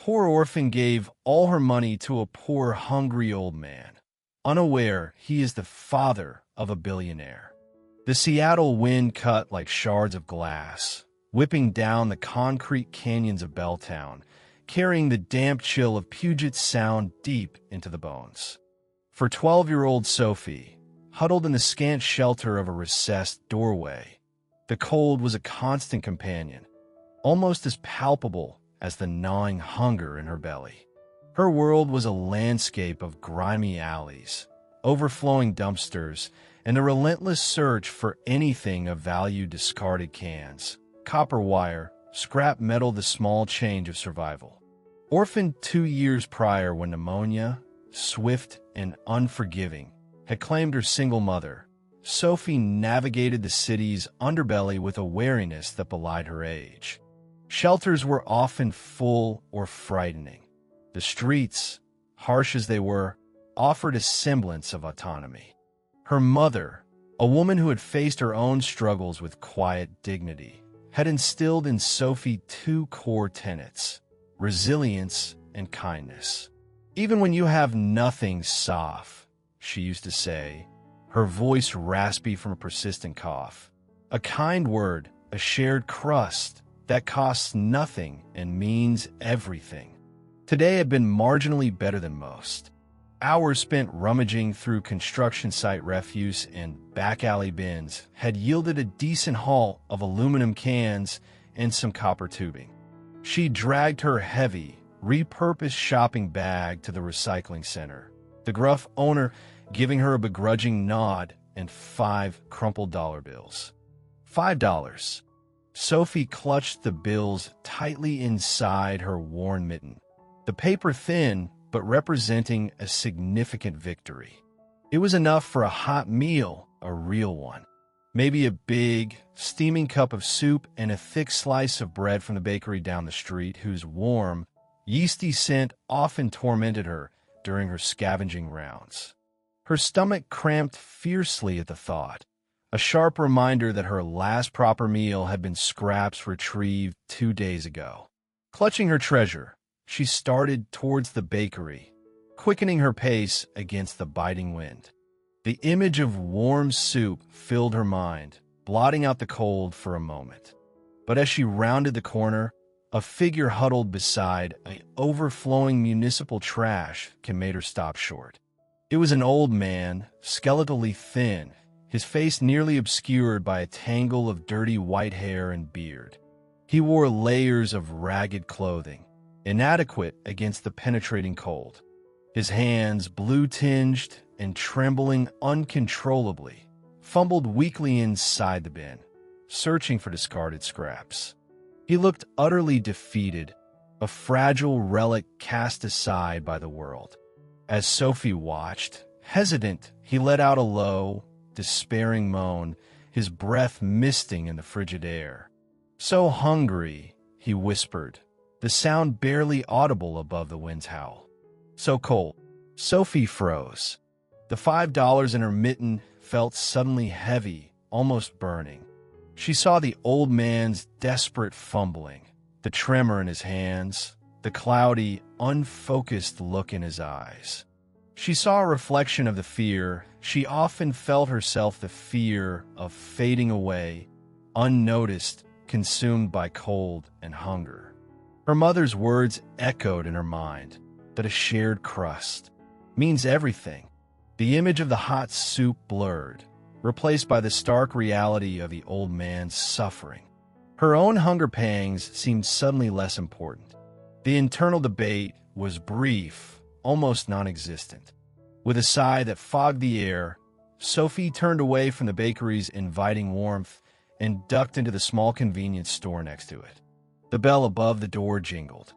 poor orphan gave all her money to a poor, hungry old man, unaware he is the father of a billionaire. The Seattle wind cut like shards of glass, whipping down the concrete canyons of Belltown, carrying the damp chill of Puget Sound deep into the bones. For 12-year-old Sophie, huddled in the scant shelter of a recessed doorway, the cold was a constant companion, almost as palpable as the gnawing hunger in her belly. Her world was a landscape of grimy alleys, overflowing dumpsters, and a relentless search for anything of value: discarded cans, copper wire, scrap metal, the small change of survival. Orphaned 2 years prior when pneumonia, swift and unforgiving, had claimed her single mother, Sophie navigated the city's underbelly with a wariness that belied her age. Shelters were often full or frightening. The streets, harsh as they were, offered a semblance of autonomy. Her mother, a woman who had faced her own struggles with quiet dignity, had instilled in Sophie 2 core tenets: resilience and kindness. "Even when you have nothing, Soph," she used to say, her voice raspy from a persistent cough. "A kind word, a shared crust, that costs nothing and means everything." Today had been marginally better than most. Hours spent rummaging through construction site refuse and back alley bins had yielded a decent haul of aluminum cans and some copper tubing. She dragged her heavy, repurposed shopping bag to the recycling center, the gruff owner giving her a begrudging nod and 5 crumpled dollar bills. $5. Sophie clutched the bills tightly inside her worn mitten, the paper thin but representing a significant victory. It was enough for a hot meal, a real one. Maybe a big, steaming cup of soup and a thick slice of bread from the bakery down the street, whose warm, yeasty scent often tormented her during her scavenging rounds. Her stomach cramped fiercely at the thought, a sharp reminder that her last proper meal had been scraps retrieved 2 days ago. Clutching her treasure, she started towards the bakery, quickening her pace against the biting wind. The image of warm soup filled her mind, blotting out the cold for a moment. But as she rounded the corner, a figure huddled beside an overflowing municipal trash can made her stop short. It was an old man, skeletally thin, his face nearly obscured by a tangle of dirty white hair and beard. He wore layers of ragged clothing, inadequate against the penetrating cold. His hands, blue-tinged and trembling uncontrollably, fumbled weakly inside the bin, searching for discarded scraps. He looked utterly defeated, a fragile relic cast aside by the world. As Sophie watched, hesitant, he let out a low, despairing moan, his breath misting in the frigid air. "So hungry," he whispered, the sound barely audible above the wind's howl. "So cold." Sophie froze. The $5 in her mitten felt suddenly heavy, almost burning. She saw the old man's desperate fumbling, the tremor in his hands, the cloudy, unfocused look in his eyes. She saw a reflection of the fear she often felt herself, the fear of fading away, unnoticed, consumed by cold and hunger. Her mother's words echoed in her mind, that a shared crust means everything. The image of the hot soup blurred, replaced by the stark reality of the old man's suffering. Her own hunger pangs seemed suddenly less important. The internal debate was brief, almost non-existent. With a sigh that fogged the air, Sophie turned away from the bakery's inviting warmth and ducked into the small convenience store next to it. The bell above the door jingled.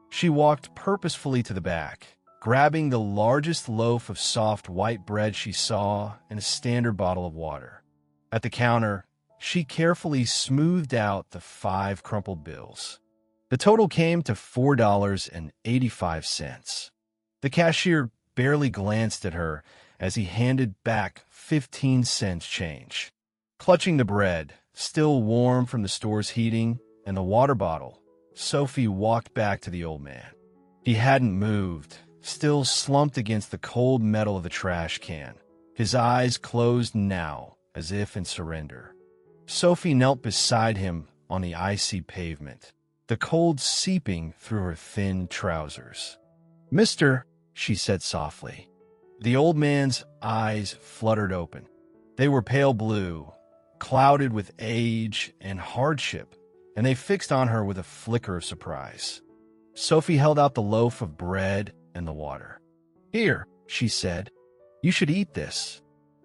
She walked purposefully to the back, grabbing the largest loaf of soft white bread she saw and a standard bottle of water. At the counter, she carefully smoothed out the 5 crumpled bills. The total came to $4.85. The cashier barely glanced at her as he handed back 15 cents change. Clutching the bread, still warm from the store's heating, and the water bottle, Sophie walked back to the old man. He hadn't moved, still slumped against the cold metal of the trash can, his eyes closed now, as if in surrender. Sophie knelt beside him on the icy pavement, the cold seeping through her thin trousers. "Mister," she said softly. The old man's eyes fluttered open. They were pale blue, clouded with age and hardship, and they fixed on her with a flicker of surprise. Sophie held out the loaf of bread and the water. "Here," she said. "You should eat this.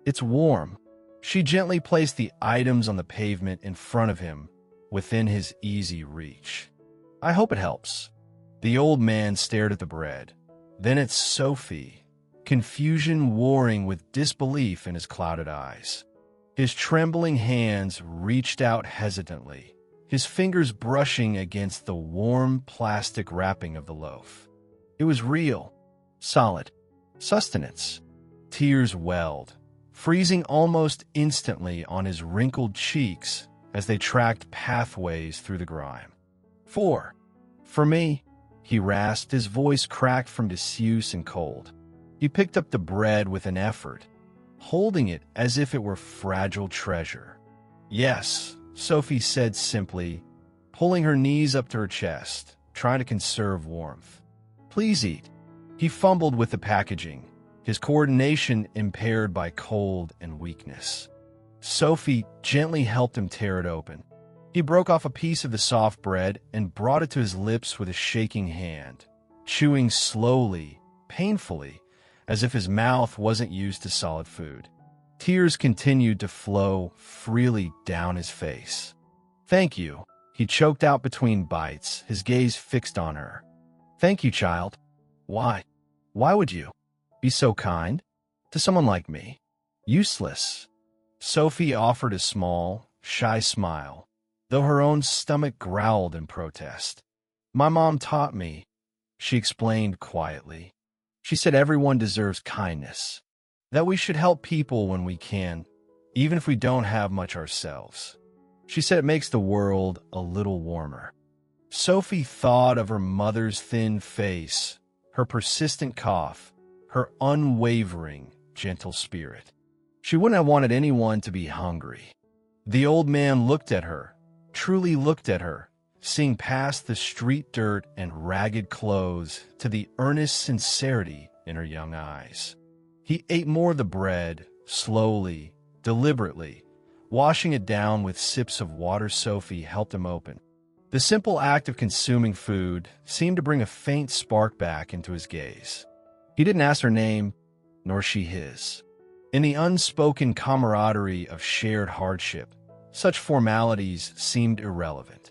It's warm." She gently placed the items on the pavement in front of him, within his easy reach. "I hope it helps." The old man stared at the bread, then at Sophie, confusion warring with disbelief in his clouded eyes. His trembling hands reached out hesitantly, his fingers brushing against the warm plastic wrapping of the loaf. It was real, solid, sustenance. Tears welled, freezing almost instantly on his wrinkled cheeks as they tracked pathways through the grime. For me," he rasped, his voice cracked from disuse and cold. He picked up the bread with an effort, holding it as if it were fragile treasure. "Yes," Sophie said simply, pulling her knees up to her chest, trying to conserve warmth. "Please eat." He fumbled with the packaging, his coordination impaired by cold and weakness. Sophie gently helped him tear it open. He broke off a piece of the soft bread and brought it to his lips with a shaking hand, chewing slowly, painfully, as if his mouth wasn't used to solid food. Tears continued to flow freely down his face. "Thank you," he choked out between bites, his gaze fixed on her. "Thank you, child. Why? Why would you be so kind to someone like me? Useless." Sophie offered a small, shy smile, though her own stomach growled in protest. "My mom taught me," she explained quietly. "She said everyone deserves kindness, that we should help people when we can, even if we don't have much ourselves. She said it makes the world a little warmer." Sophie thought of her mother's thin face, her persistent cough, her unwavering, gentle spirit. She wouldn't have wanted anyone to be hungry. The old man looked at her, truly looked at her, seeing past the street dirt and ragged clothes to the earnest sincerity in her young eyes. He ate more of the bread, slowly, deliberately, washing it down with sips of water Sophie helped him open. The simple act of consuming food seemed to bring a faint spark back into his gaze. He didn't ask her name, nor she his. In the unspoken camaraderie of shared hardship, such formalities seemed irrelevant.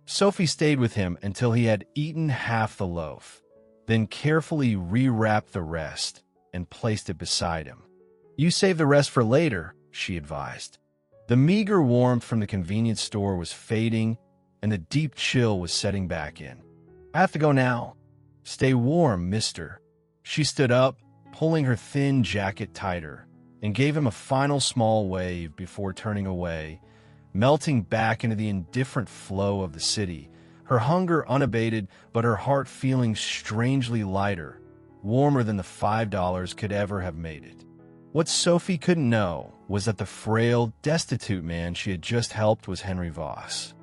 Sophie stayed with him until he had eaten half the loaf, then carefully rewrapped the rest and placed it beside him. "You save the rest for later," she advised. The meager warmth from the convenience store was fading, and the deep chill was setting back in. "I have to go now." "Stay warm, mister." She stood up, pulling her thin jacket tighter, and gave him a final small wave before turning away, melting back into the indifferent flow of the city, her hunger unabated but her heart feeling strangely lighter, warmer than the $5 could ever have made it. What Sophie couldn't know was that the frail, destitute man she had just helped was Henry Voss.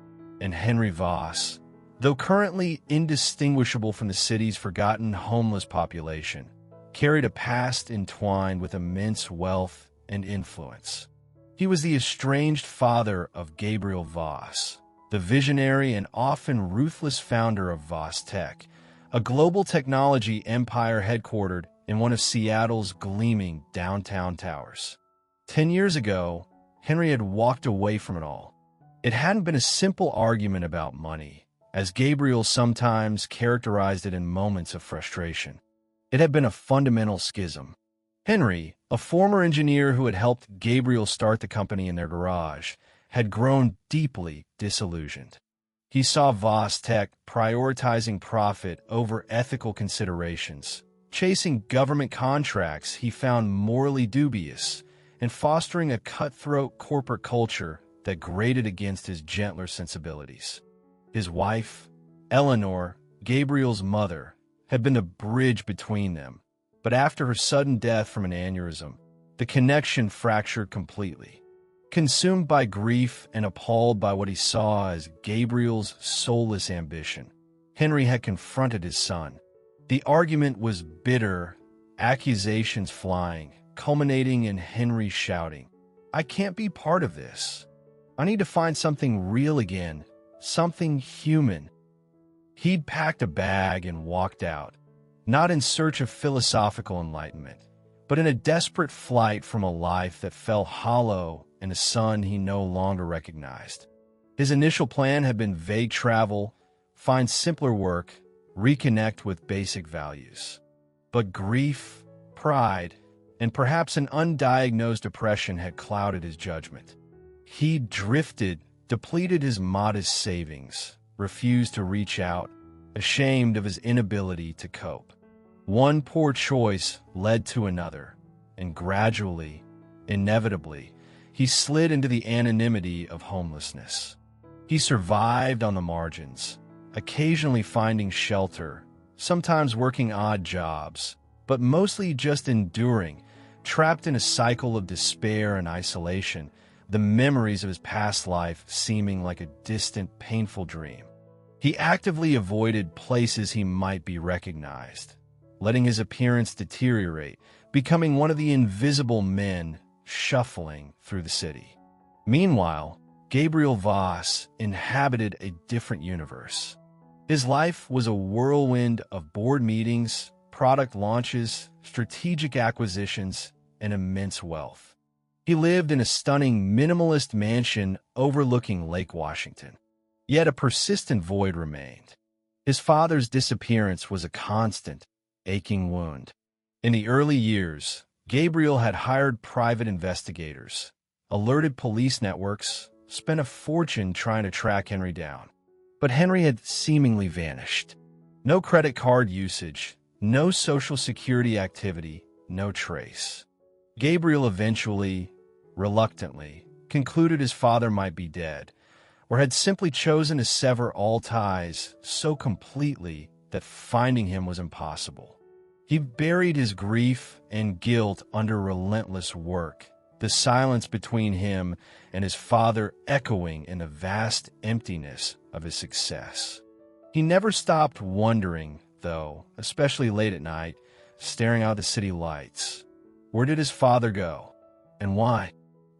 And Henry Voss, though currently indistinguishable from the city's forgotten homeless population, carried a past entwined with immense wealth and influence. He was the estranged father of Gabriel Voss, the visionary and often ruthless founder of Voss Tech, a global technology empire headquartered in one of Seattle's gleaming downtown towers. 10 years ago, Henry had walked away from it all. It hadn't been a simple argument about money, as Gabriel sometimes characterized it in moments of frustration. It had been a fundamental schism. Henry, a former engineer who had helped Gabriel start the company in their garage, had grown deeply disillusioned. He saw Voss Tech prioritizing profit over ethical considerations, chasing government contracts he found morally dubious, and fostering a cutthroat corporate culture that grated against his gentler sensibilities. His wife, Eleanor, Gabriel's mother, had been the bridge between them, but after her sudden death from an aneurysm, the connection fractured completely. Consumed by grief and appalled by what he saw as Gabriel's soulless ambition, Henry had confronted his son. The argument was bitter, accusations flying, culminating in Henry shouting, "I can't be part of this. I need to find something real again, something human." He'd packed a bag and walked out, not in search of philosophical enlightenment, but in a desperate flight from a life that fell hollow and a son he no longer recognized. His initial plan had been vague travel, find simpler work, reconnect with basic values. But grief, pride, and perhaps an undiagnosed depression had clouded his judgment. He drifted, depleted his modest savings, refused to reach out, ashamed of his inability to cope. One poor choice led to another, and gradually, inevitably, he slid into the anonymity of homelessness. He survived on the margins, occasionally finding shelter, sometimes working odd jobs, but mostly just enduring, trapped in a cycle of despair and isolation, the memories of his past life seeming like a distant, painful dream. He actively avoided places he might be recognized, letting his appearance deteriorate, becoming one of the invisible men shuffling through the city. Meanwhile, Gabriel Voss inhabited a different universe. His life was a whirlwind of board meetings, product launches, strategic acquisitions, and immense wealth. He lived in a stunning minimalist mansion overlooking Lake Washington. Yet a persistent void remained. His father's disappearance was a constant, aching wound. In the early years, Gabriel had hired private investigators, alerted police networks, spent a fortune trying to track Henry down. But Henry had seemingly vanished. No credit card usage, no social security activity, no trace. Gabriel eventually, reluctantly, concluded his father might be dead, or had simply chosen to sever all ties so completely that finding him was impossible. He buried his grief and guilt under relentless work, the silence between him and his father echoing in the vast emptiness of his success. He never stopped wondering, though, especially late at night, staring out the city lights. Where did his father go? And why?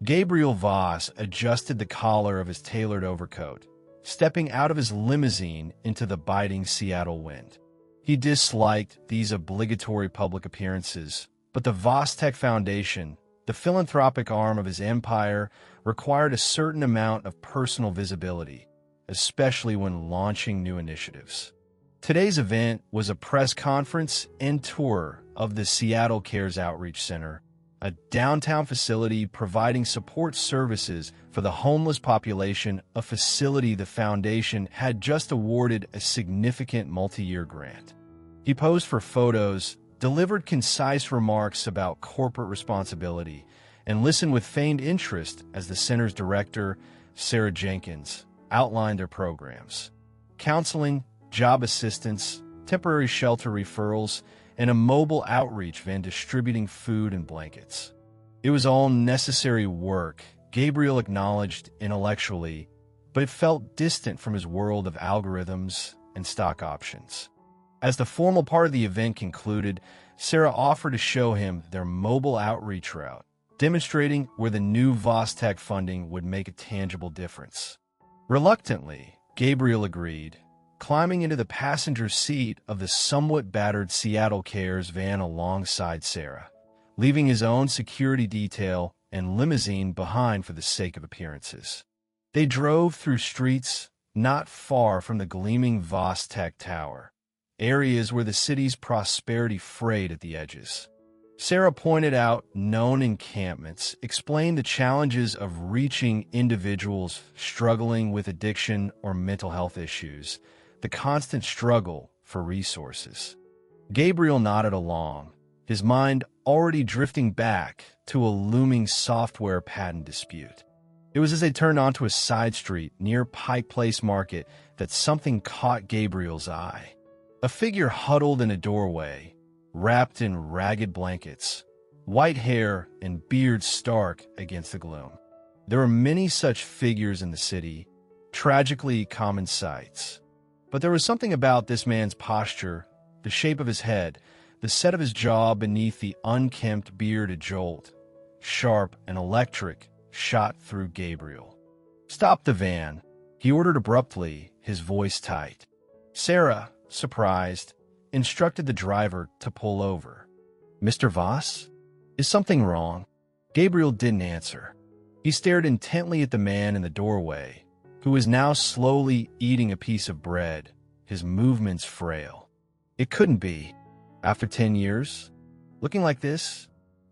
Gabriel Voss adjusted the collar of his tailored overcoat, stepping out of his limousine into the biting Seattle wind. He disliked these obligatory public appearances, but the Vostech Foundation, the philanthropic arm of his empire, required a certain amount of personal visibility, especially when launching new initiatives. Today's event was a press conference and tour of the Seattle Cares Outreach Center, a downtown facility providing support services for the homeless population, a facility the foundation had just awarded a significant multi-year grant. He posed for photos, delivered concise remarks about corporate responsibility, and listened with feigned interest as the center's director, Sarah Jenkins, outlined their programs. Counseling, job assistance, temporary shelter referrals, and a mobile outreach van distributing food and blankets. It was all necessary work, Gabriel acknowledged intellectually, but it felt distant from his world of algorithms and stock options. As the formal part of the event concluded, Sarah offered to show him their mobile outreach route, demonstrating where the new Vostech funding would make a tangible difference. Reluctantly, Gabriel agreed, climbing into the passenger seat of the somewhat battered Seattle Cares van alongside Sarah, leaving his own security detail and limousine behind for the sake of appearances. They drove through streets not far from the gleaming Vostech Tower, areas where the city's prosperity frayed at the edges. Sarah pointed out known encampments, explained the challenges of reaching individuals struggling with addiction or mental health issues, the constant struggle for resources. Gabriel nodded along, his mind already drifting back to a looming software patent dispute. It was as they turned onto a side street near Pike Place Market that something caught Gabriel's eye. A figure huddled in a doorway, wrapped in ragged blankets, white hair and beard stark against the gloom. There were many such figures in the city, tragically common sights. But there was something about this man's posture, the shape of his head, the set of his jaw beneath the unkempt beard, a jolt, sharp and electric, shot through Gabriel. "Stop the van," he ordered abruptly, his voice tight. Sarah, surprised, instructed the driver to pull over. "Mr. Voss? Is something wrong?" Gabriel didn't answer. He stared intently at the man in the doorway, who was now slowly eating a piece of bread, his movements frail. It couldn't be. After 10 years? Looking like this?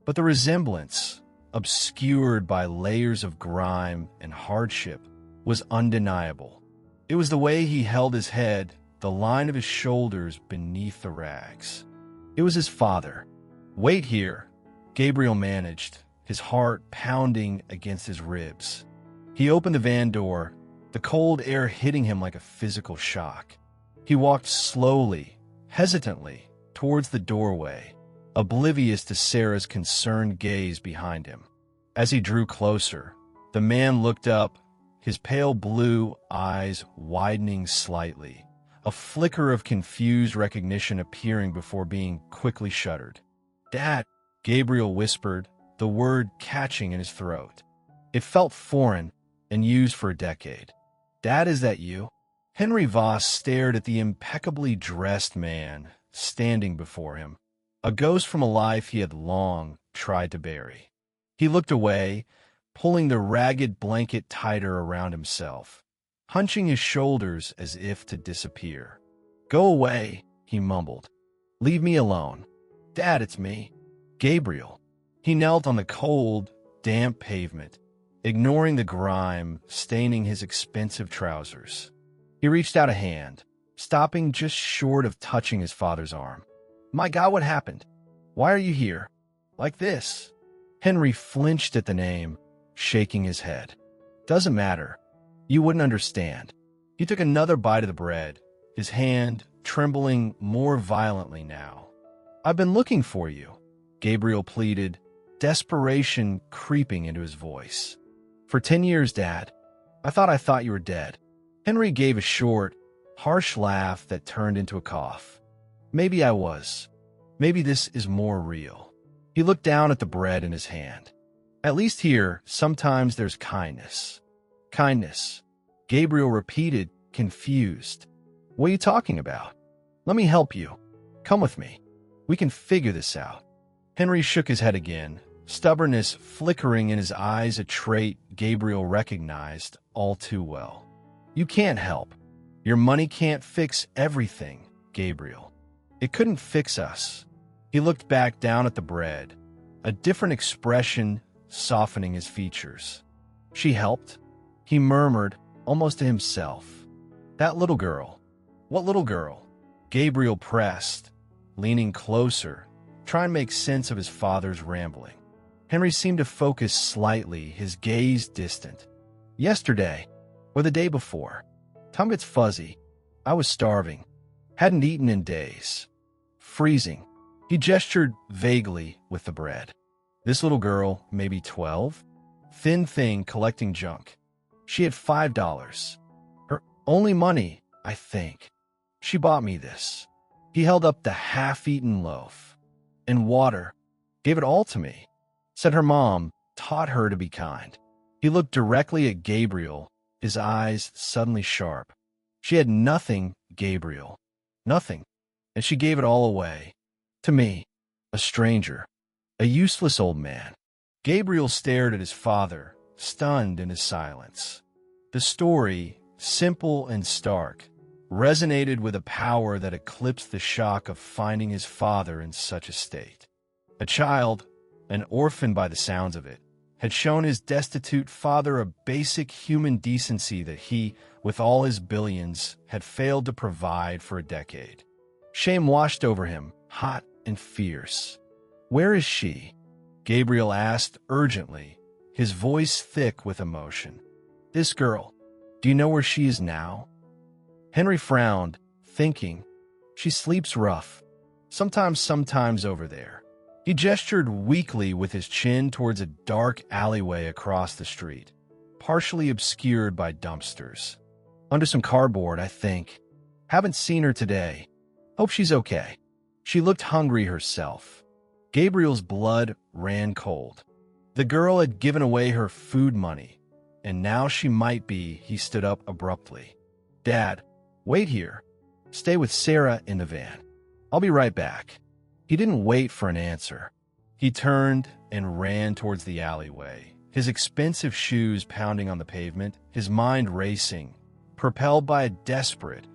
But the resemblance, obscured by layers of grime and hardship, was undeniable. It was the way he held his head, the line of his shoulders beneath the rags. It was his father. "Wait here," Gabriel managed, his heart pounding against his ribs. He opened the van door, the cold air hitting him like a physical shock. He walked slowly, hesitantly, towards the doorway, oblivious to Sarah's concerned gaze behind him. As he drew closer, the man looked up, his pale blue eyes widening slightly, a flicker of confused recognition appearing before being quickly shuttered. "Dad," Gabriel whispered, the word catching in his throat. It felt foreign and used for a decade. "Dad, is that you?" Henry Voss stared at the impeccably dressed man standing before him, a ghost from a life he had long tried to bury. He looked away, pulling the ragged blanket tighter around himself, hunching his shoulders as if to disappear. "Go away," he mumbled. "Leave me alone." "Dad, it's me, Gabriel." He knelt on the cold, damp pavement, ignoring the grime staining his expensive trousers. He reached out a hand, stopping just short of touching his father's arm. "My God, what happened? Why are you here? Like this?" Henry flinched at the name, shaking his head. "Doesn't matter. You wouldn't understand." He took another bite of the bread, his hand trembling more violently now. "I've been looking for you," Gabriel pleaded, desperation creeping into his voice. "For 10 years, Dad. I thought you were dead." Henry gave a short, harsh laugh that turned into a cough. "Maybe I was. Maybe this is more real." He looked down at the bread in his hand. "At least here, sometimes there's kindness." "Kindness," Gabriel repeated, confused. "What are you talking about?" "Let me help you. Come with me. We can figure this out." Henry shook his head again, stubbornness flickering in his eyes, a trait Gabriel recognized all too well. "You can't help. Your money can't fix everything, Gabriel. It couldn't fix us." He looked back down at the bread, a different expression softening his features. "She helped?" he murmured, almost to himself. "That little girl." "What little girl?" Gabriel pressed, leaning closer, trying to make sense of his father's rambling. Henry seemed to focus slightly, his gaze distant. "Yesterday, or the day before. Time gets fuzzy. I was starving. Hadn't eaten in days. Freezing." He gestured vaguely with the bread. "This little girl, maybe 12? Thin thing collecting junk. She had $5. Her only money, I think. She bought me this." He held up the half-eaten loaf. "And water. Gave it all to me. Said her mom taught her to be kind." He looked directly at Gabriel, his eyes suddenly sharp. "She had nothing, Gabriel. Nothing. And she gave it all away. To me. A stranger. A useless old man." Gabriel stared at his father, stunned in his silence. The story, simple and stark, resonated with a power that eclipsed the shock of finding his father in such a state. A child, an orphan by the sounds of it, had shown his destitute father a basic human decency that he, with all his billions, had failed to provide for a decade. Shame washed over him, hot and fierce. "Where is she?" Gabriel asked urgently, his voice thick with emotion. "This girl. Do you know where she is now?" Henry frowned, thinking. She sleeps rough. Sometimes over there. He gestured weakly with his chin towards a dark alleyway across the street, partially obscured by dumpsters. Under some cardboard, I think. Haven't seen her today. Hope she's okay. She looked hungry herself. Gabriel's blood ran cold. The girl had given away her food money, and now she might be. He stood up abruptly. Dad, wait here. Stay with Sarah in the van. I'll be right back. He didn't wait for an answer. He turned and ran towards the alleyway, his expensive shoes pounding on the pavement, his mind racing, propelled by a desperate,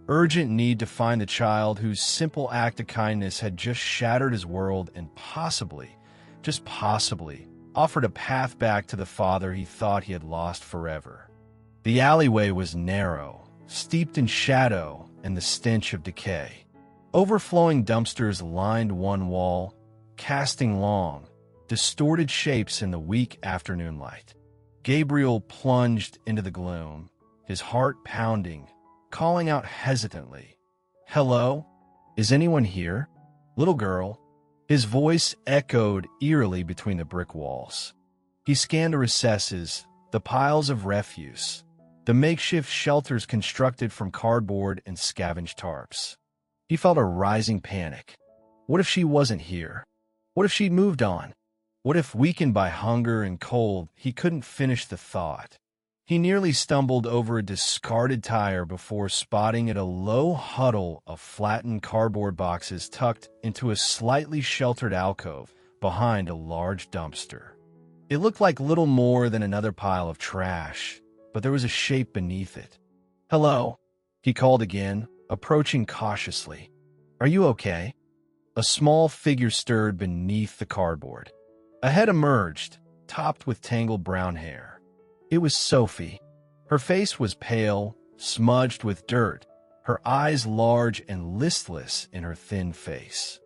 urgent need to find the child whose simple act of kindness had just shattered his world and possibly, just possibly, offered a path back to the father he thought he had lost forever. The alleyway was narrow, steeped in shadow and the stench of decay. Overflowing dumpsters lined one wall, casting long, distorted shapes in the weak afternoon light. Gabriel plunged into the gloom, his heart pounding, calling out hesitantly, "Hello? Is anyone here? Little girl?" His voice echoed eerily between the brick walls. He scanned the recesses, the piles of refuse, the makeshift shelters constructed from cardboard and scavenged tarps. He felt a rising panic. What if she wasn't here? What if she'd moved on? What if, weakened by hunger and cold, he couldn't finish the thought? He nearly stumbled over a discarded tire before spotting it a low huddle of flattened cardboard boxes tucked into a slightly sheltered alcove behind a large dumpster. It looked like little more than another pile of trash, but there was a shape beneath it. "Hello," he called again, approaching cautiously. "Are you okay?" A small figure stirred beneath the cardboard. A head emerged, topped with tangled brown hair. It was Sophie. Her face was pale, smudged with dirt, her eyes large and listless in her thin face.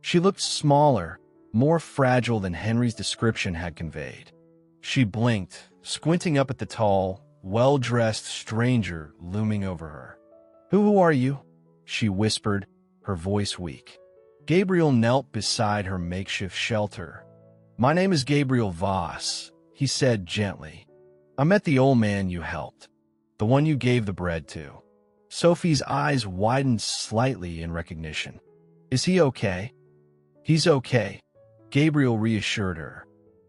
She looked smaller, more fragile than Henry's description had conveyed. She blinked, squinting up at the tall, well-dressed stranger looming over her. Who are you?" she whispered, her voice weak. Gabriel knelt beside her makeshift shelter. "My name is Gabriel Voss," he said gently. "I met the old man you helped, the one you gave the bread to." Sophie's eyes widened slightly in recognition. "Is he okay?" "He's okay," Gabriel reassured her.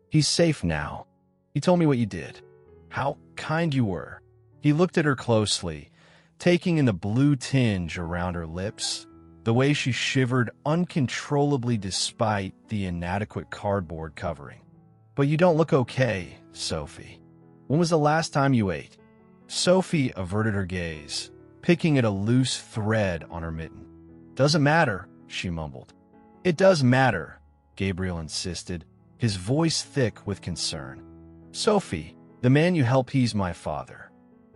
"He's safe now. He told me what you did. How kind you were." He looked at her closely, taking in the blue tinge around her lips, the way she shivered uncontrollably despite the inadequate cardboard covering. "But you don't look okay, Sophie. When was the last time you ate?" Sophie averted her gaze, picking at a loose thread on her mitten. "Doesn't matter," she mumbled. "It does matter," Gabriel insisted, his voice thick with concern. "Sophie, the man you help, he's my father."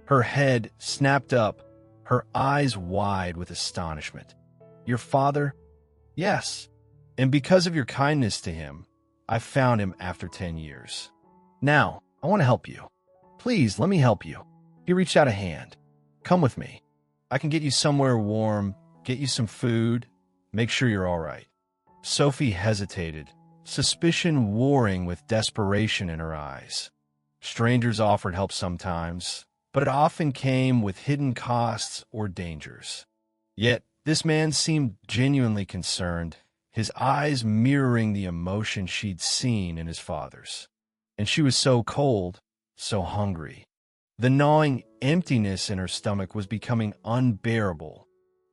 Her head snapped up, her eyes wide with astonishment. "Your father?" "Yes. And because of your kindness to him, I found him after 10 years. Now, I want to help you. Please, let me help you." He reached out a hand. "Come with me. I can get you somewhere warm, get you some food, make sure you're all right." Sophie hesitated, suspicion warring with desperation in her eyes. Strangers offered help sometimes, but it often came with hidden costs or dangers. Yet, this man seemed genuinely concerned, his eyes mirroring the emotion she'd seen in his father's. And she was so cold, so hungry. The gnawing emptiness in her stomach was becoming unbearable.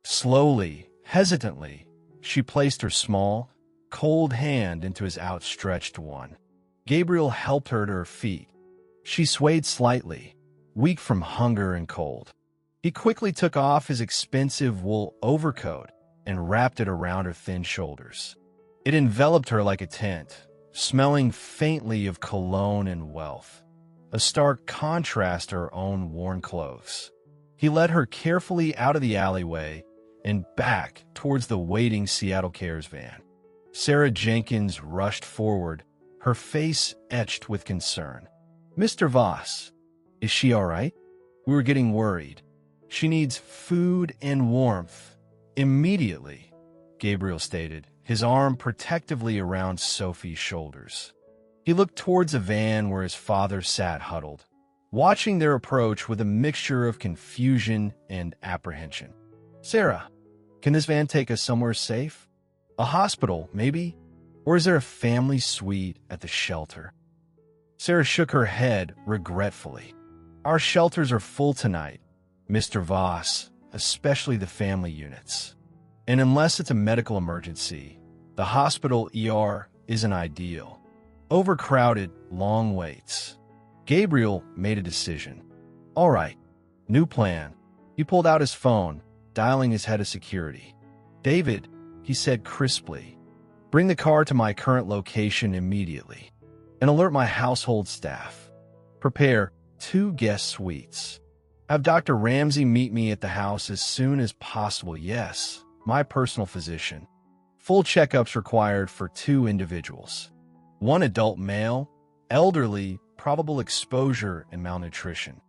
Slowly, hesitantly, she placed her small, cold hand into his outstretched one. Gabriel helped her to her feet. She swayed slightly, weak from hunger and cold. He quickly took off his expensive wool overcoat and wrapped it around her thin shoulders. It enveloped her like a tent, smelling faintly of cologne and wealth, a stark contrast to her own worn clothes. He led her carefully out of the alleyway and back towards the waiting Seattle Cares van. Sarah Jenkins rushed forward, her face etched with concern. "Mr. Voss, is she all right? We were getting worried. She needs food and warmth. Immediately, Gabriel stated, his arm protectively around Sophie's shoulders. He looked towards a van where his father sat huddled, watching their approach with a mixture of confusion and apprehension. "Sarah, can this van take us somewhere safe? A hospital, maybe? Or is there a family suite at the shelter?" Sarah shook her head regretfully. "Our shelters are full tonight, Mr. Voss, especially the family units. And unless it's a medical emergency, the hospital ER isn't ideal. Overcrowded, long waits." Gabriel made a decision. "All right, new plan." He pulled out his phone, dialing his head of security. "David," he said crisply, "bring the car to my current location immediately and alert my household staff. Prepare 2 guest suites. Have Dr. Ramsey meet me at the house as soon as possible. Yes, my personal physician. Full checkups required for 2 individuals. 1 adult male, elderly, probable exposure and malnutrition.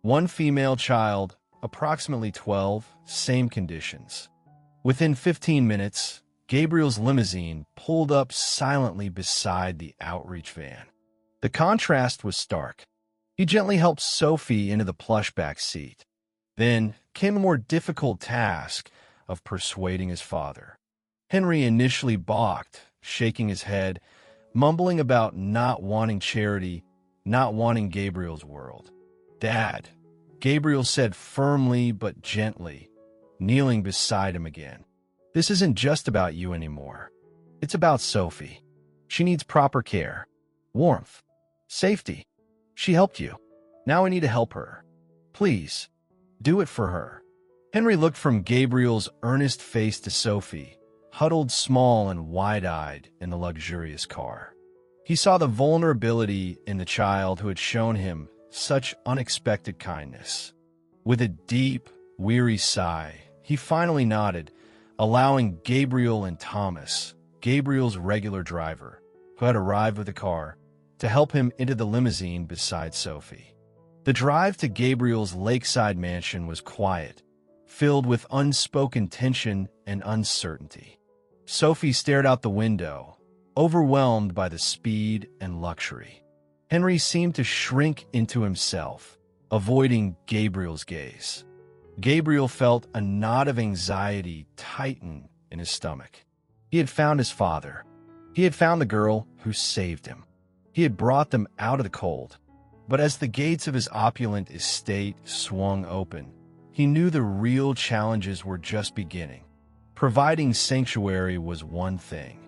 1 female child, approximately 12, same conditions." Within 15 minutes, Gabriel's limousine pulled up silently beside the outreach van. The contrast was stark. He gently helped Sophie into the plush back seat. Then came a more difficult task of persuading his father. Henry initially balked, shaking his head, mumbling about not wanting charity, not wanting Gabriel's world. "Dad," Gabriel said firmly but gently, kneeling beside him again. "This isn't just about you anymore. It's about Sophie. She needs proper care, warmth, safety. She helped you. Now we need to help her. Please, do it for her." Henry looked from Gabriel's earnest face to Sophie, huddled small and wide-eyed in the luxurious car. He saw the vulnerability in the child who had shown him such unexpected kindness. With a deep, weary sigh, he finally nodded, allowing Gabriel and Thomas, Gabriel's regular driver, who had arrived with the car, to help him into the limousine beside Sophie. The drive to Gabriel's lakeside mansion was quiet, filled with unspoken tension and uncertainty. Sophie stared out the window, overwhelmed by the speed and luxury. Henry seemed to shrink into himself, avoiding Gabriel's gaze. Gabriel felt a knot of anxiety tighten in his stomach. He had found his father. He had found the girl who saved him. He had brought them out of the cold. But as the gates of his opulent estate swung open, he knew the real challenges were just beginning. Providing sanctuary was one thing.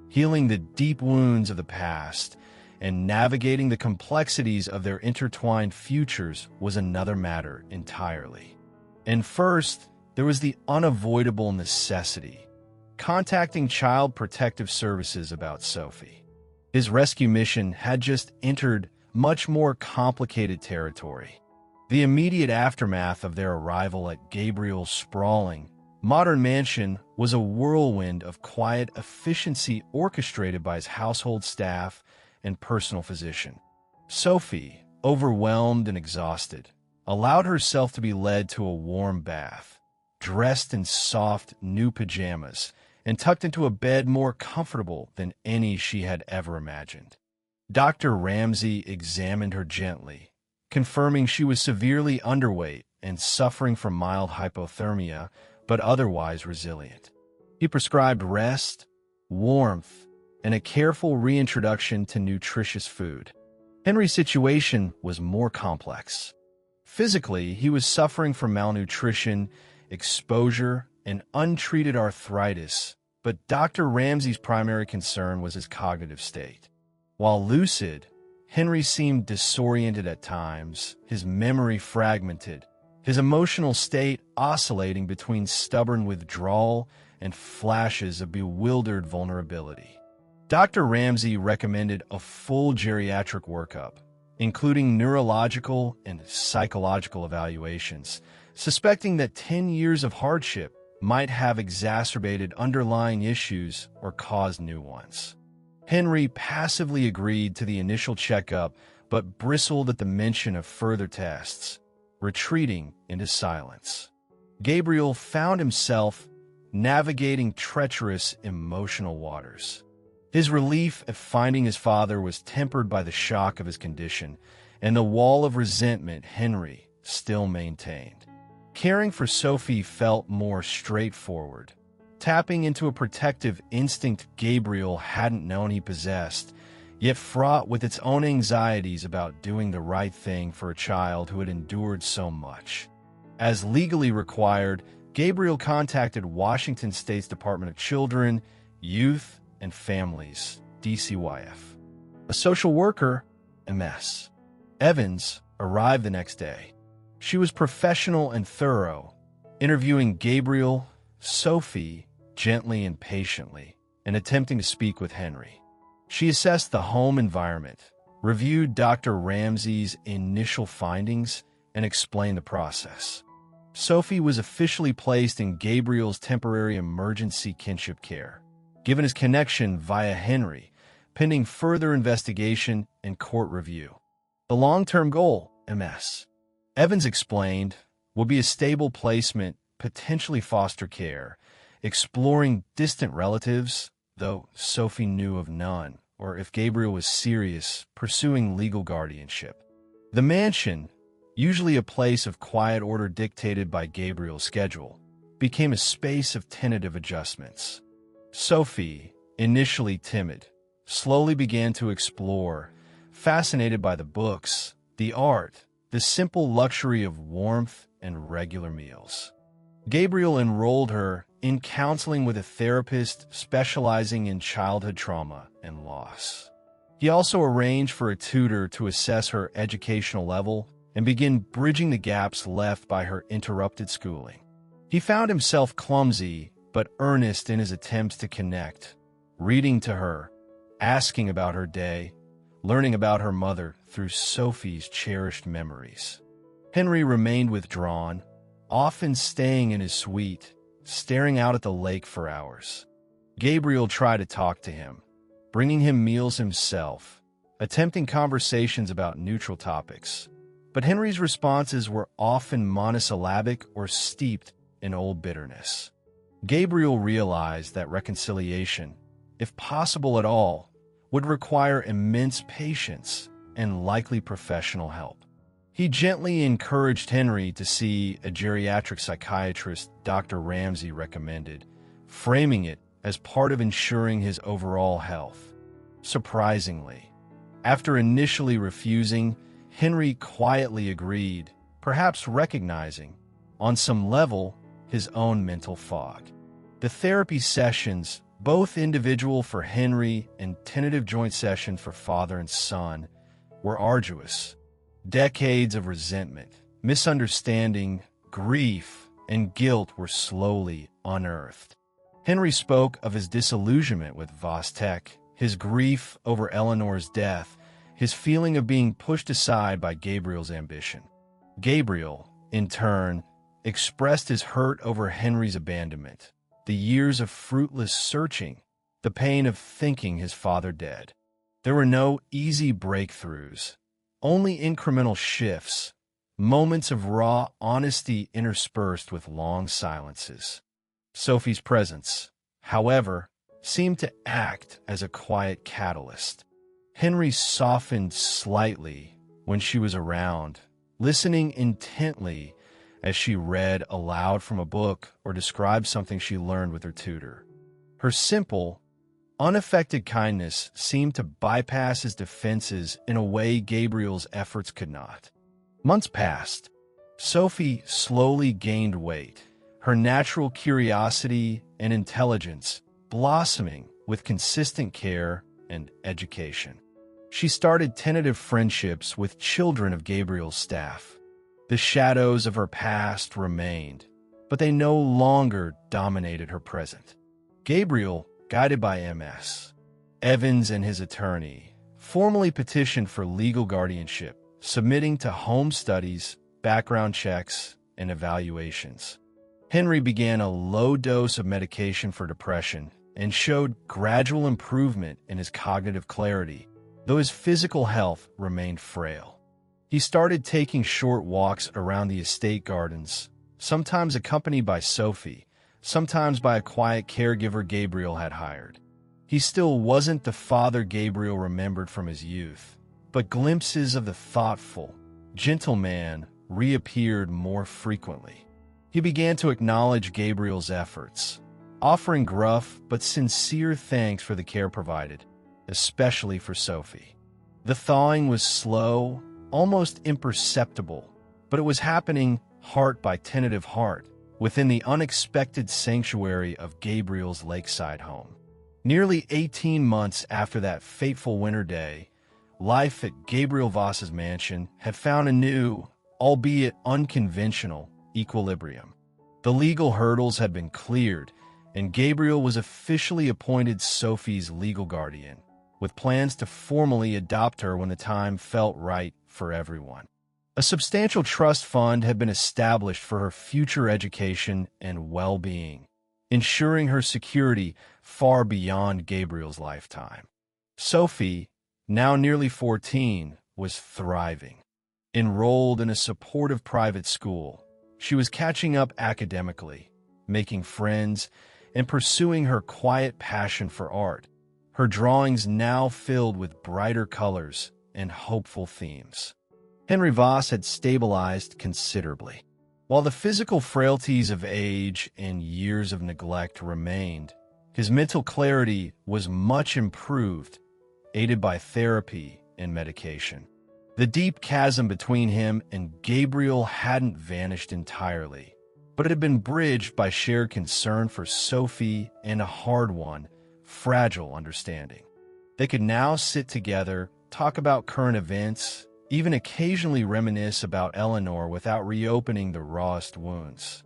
Healing the deep wounds of the past and navigating the complexities of their intertwined futures was another matter entirely. And first, there was the unavoidable necessity: contacting Child Protective Services about Sophie. His rescue mission had just entered much more complicated territory. The immediate aftermath of their arrival at Gabriel's sprawling, modern mansion was a whirlwind of quiet efficiency orchestrated by his household staff and personal physician. Sophie, overwhelmed and exhausted, allowed herself to be led to a warm bath, dressed in soft, new pajamas, and tucked into a bed more comfortable than any she had ever imagined. Dr. Ramsey examined her gently, confirming she was severely underweight and suffering from mild hypothermia, but otherwise resilient. He prescribed rest, warmth, and a careful reintroduction to nutritious food. Henry's situation was more complex. Physically, he was suffering from malnutrition, exposure, and untreated arthritis, but Dr. Ramsey's primary concern was his cognitive state. While lucid, Henry seemed disoriented at times, his memory fragmented, his emotional state oscillating between stubborn withdrawal and flashes of bewildered vulnerability. Dr. Ramsey recommended a full geriatric workup, including neurological and psychological evaluations, suspecting that 10 years of hardship might have exacerbated underlying issues or caused new ones. Henry passively agreed to the initial checkup, but bristled at the mention of further tests, retreating into silence. Gabriel found himself navigating treacherous emotional waters. His relief at finding his father was tempered by the shock of his condition and the wall of resentment Henry still maintained. Caring for Sophie felt more straightforward, tapping into a protective instinct Gabriel hadn't known he possessed, yet fraught with its own anxieties about doing the right thing for a child who had endured so much. As legally required, Gabriel contacted Washington State's Department of Children, Youth, and Families, DCYF. A social worker, MS. Evans, arrived the next day. She was professional and thorough, interviewing Gabriel, Sophie, gently and patiently, and attempting to speak with Henry. She assessed the home environment, reviewed Dr. Ramsey's initial findings, and explained the process. Sophie was officially placed in Gabriel's temporary emergency kinship care, given his connection via Henry, pending further investigation and court review. The long-term goal, MS. Evans explained, would be a stable placement, potentially foster care, exploring distant relatives, though Sophie knew of none, or if Gabriel was serious, pursuing legal guardianship. The mansion, usually a place of quiet order dictated by Gabriel's schedule, became a space of tentative adjustments. Sophie, initially timid, slowly began to explore, fascinated by the books, the art, the simple luxury of warmth and regular meals. Gabriel enrolled her in counseling with a therapist specializing in childhood trauma and loss. He also arranged for a tutor to assess her educational level and begin bridging the gaps left by her interrupted schooling. He found himself clumsy but earnest in his attempts to connect, reading to her, asking about her day, learning about her mother through Sophie's cherished memories. Henry remained withdrawn, often staying in his suite, staring out at the lake for hours. Gabriel tried to talk to him, bringing him meals himself, attempting conversations about neutral topics. But Henry's responses were often monosyllabic or steeped in old bitterness. Gabriel realized that reconciliation, if possible at all, would require immense patience and likely professional help. He gently encouraged Henry to see a geriatric psychiatrist Dr. Ramsey recommended, framing it as part of ensuring his overall health. Surprisingly, after initially refusing, Henry quietly agreed, perhaps recognizing, on some level, his own mental fog. The therapy sessions, both individual for Henry and tentative joint session for father and son, were arduous. Decades of resentment, misunderstanding, grief, and guilt were slowly unearthed. Henry spoke of his disillusionment with Vostek, his grief over Eleanor's death, his feeling of being pushed aside by Gabriel's ambition. Gabriel, in turn, expressed his hurt over Henry's abandonment, the years of fruitless searching, the pain of thinking his father dead. There were no easy breakthroughs, only incremental shifts, moments of raw honesty interspersed with long silences. Sophie's presence, however, seemed to act as a quiet catalyst. Henry softened slightly when she was around, listening intently as she read aloud from a book or described something she learned with her tutor. Her simple, unaffected kindness seemed to bypass his defenses in a way Gabriel's efforts could not. Months passed. Sophie slowly gained weight, her natural curiosity and intelligence blossoming with consistent care and education. She started tentative friendships with children of Gabriel's staff. The shadows of her past remained, but they no longer dominated her present. Gabriel, guided by MS. Evans and his attorney, formally petitioned for legal guardianship, submitting to home studies, background checks, and evaluations. Henry began a low dose of medication for depression and showed gradual improvement in his cognitive clarity, though his physical health remained frail. He started taking short walks around the estate gardens, sometimes accompanied by Sophie, sometimes by a quiet caregiver Gabriel had hired. He still wasn't the father Gabriel remembered from his youth, but glimpses of the thoughtful, gentle man reappeared more frequently. He began to acknowledge Gabriel's efforts, offering gruff but sincere thanks for the care provided, especially for Sophie. The thawing was slow, almost imperceptible, but it was happening heart by tentative heart within the unexpected sanctuary of Gabriel's lakeside home. Nearly 18 months after that fateful winter day, life at Gabriel Voss's mansion had found a new, albeit unconventional, equilibrium. The legal hurdles had been cleared, and Gabriel was officially appointed Sophie's legal guardian, with plans to formally adopt her when the time felt right for everyone. A substantial trust fund had been established for her future education and well-being, ensuring her security far beyond Gabriel's lifetime. Sophie, now nearly 14, was thriving. Enrolled in a supportive private school, she was catching up academically, making friends, and pursuing her quiet passion for art, her drawings now filled with brighter colors and hopeful themes. Henry Voss had stabilized considerably. While the physical frailties of age and years of neglect remained, his mental clarity was much improved, aided by therapy and medication. The deep chasm between him and Gabriel hadn't vanished entirely, but it had been bridged by shared concern for Sophie and a hard-won, fragile understanding. They could now sit together, talk about current events, even occasionally reminisce about Eleanor without reopening the rawest wounds.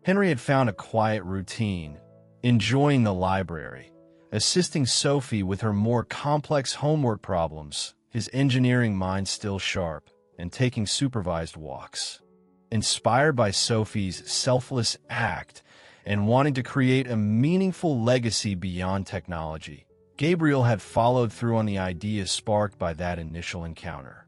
Henry had found a quiet routine, enjoying the library, assisting Sophie with her more complex homework problems, his engineering mind still sharp, and taking supervised walks. Inspired by Sophie's selfless act and wanting to create a meaningful legacy beyond technology, Gabriel had followed through on the ideas sparked by that initial encounter.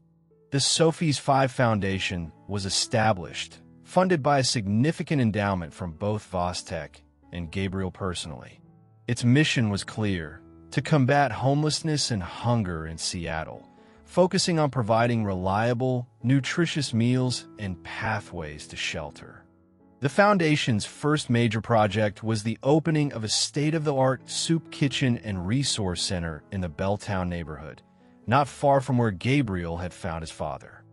The Sophie's 5 Foundation was established, funded by a significant endowment from both Vostek and Gabriel personally. Its mission was clear: to combat homelessness and hunger in Seattle, focusing on providing reliable, nutritious meals and pathways to shelter. The Foundation's first major project was the opening of a state-of-the-art soup kitchen and resource center in the Belltown neighborhood, not far from where Gabriel had found his father.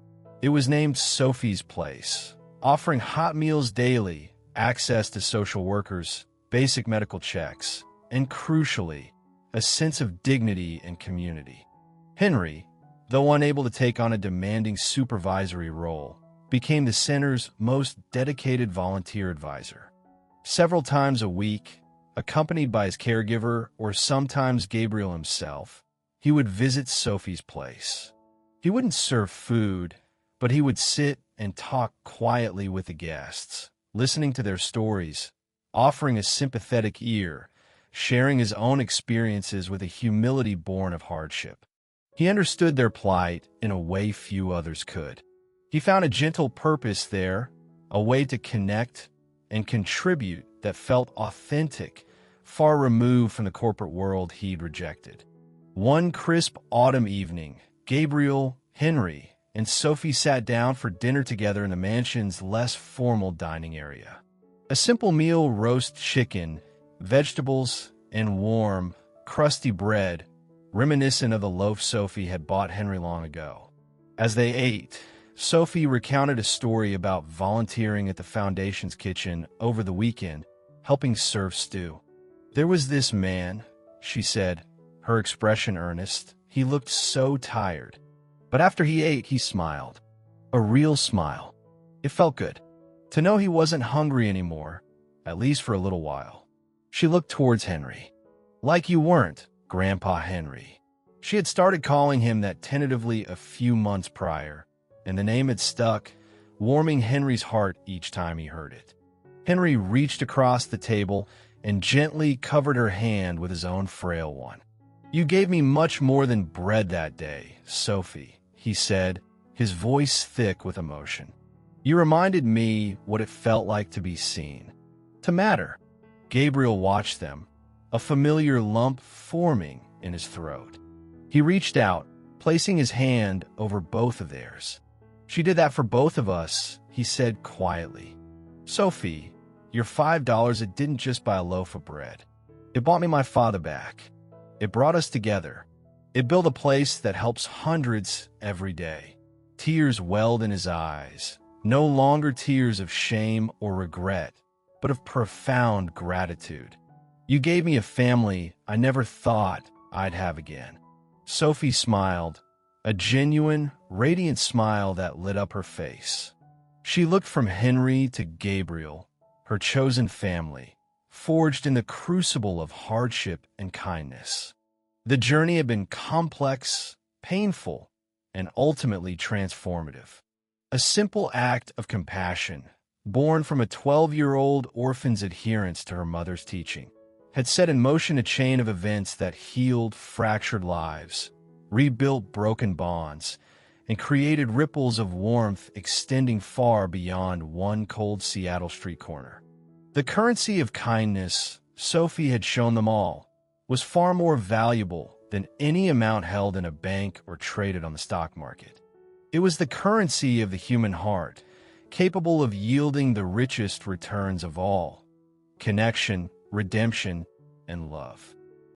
It was named Sophie's Place, offering hot meals daily, access to social workers, basic medical checks, and crucially, a sense of dignity and community. Henry, though unable to take on a demanding supervisory role, became the center's most dedicated volunteer advisor. Several times a week, accompanied by his caregiver or sometimes Gabriel himself, he would visit Sophie's Place. He wouldn't serve food, but he would sit and talk quietly with the guests, listening to their stories, offering a sympathetic ear, sharing his own experiences with a humility born of hardship. He understood their plight in a way few others could. He found a gentle purpose there, a way to connect and contribute that felt authentic, far removed from the corporate world he'd rejected. One crisp autumn evening, Gabriel, Henry, and Sophie sat down for dinner together in the mansion's less formal dining area. A simple meal: roast chicken, vegetables, and warm, crusty bread, reminiscent of the loaf Sophie had bought Henry long ago. As they ate, Sophie recounted a story about volunteering at the Foundation's kitchen over the weekend, helping serve stew. "There was this man," she said, her expression earnest. "He looked so tired. But after he ate, he smiled. A real smile. It felt good to know he wasn't hungry anymore, at least for a little while." She looked towards Henry. "Like you weren't, Grandpa Henry." She had started calling him that tentatively a few months prior, and the name had stuck, warming Henry's heart each time he heard it. Henry reached across the table and gently covered her hand with his own frail one. "You gave me much more than bread that day, Sophie," he said, his voice thick with emotion. "You reminded me what it felt like to be seen, to matter." Gabriel watched them, a familiar lump forming in his throat. He reached out, placing his hand over both of theirs. "She did that for both of us," he said quietly. "Sophie, your $5, it didn't just buy a loaf of bread. It bought me my father back. It brought us together. It built a place that helps hundreds every day." Tears welled in his eyes, no longer tears of shame or regret, but of profound gratitude. "You gave me a family I never thought I'd have again." Sophie smiled, a genuine, radiant smile that lit up her face. She looked from Henry to Gabriel, her chosen family, forged in the crucible of hardship and kindness. The journey had been complex, painful, and ultimately transformative. A simple act of compassion, born from a 12-year-old orphan's adherence to her mother's teaching, had set in motion a chain of events that healed fractured lives, rebuilt broken bonds, and created ripples of warmth extending far beyond one cold Seattle street corner. The currency of kindness, Sophie had shown them all, was far more valuable than any amount held in a bank or traded on the stock market. It was the currency of the human heart, capable of yielding the richest returns of all: connection, redemption, and love.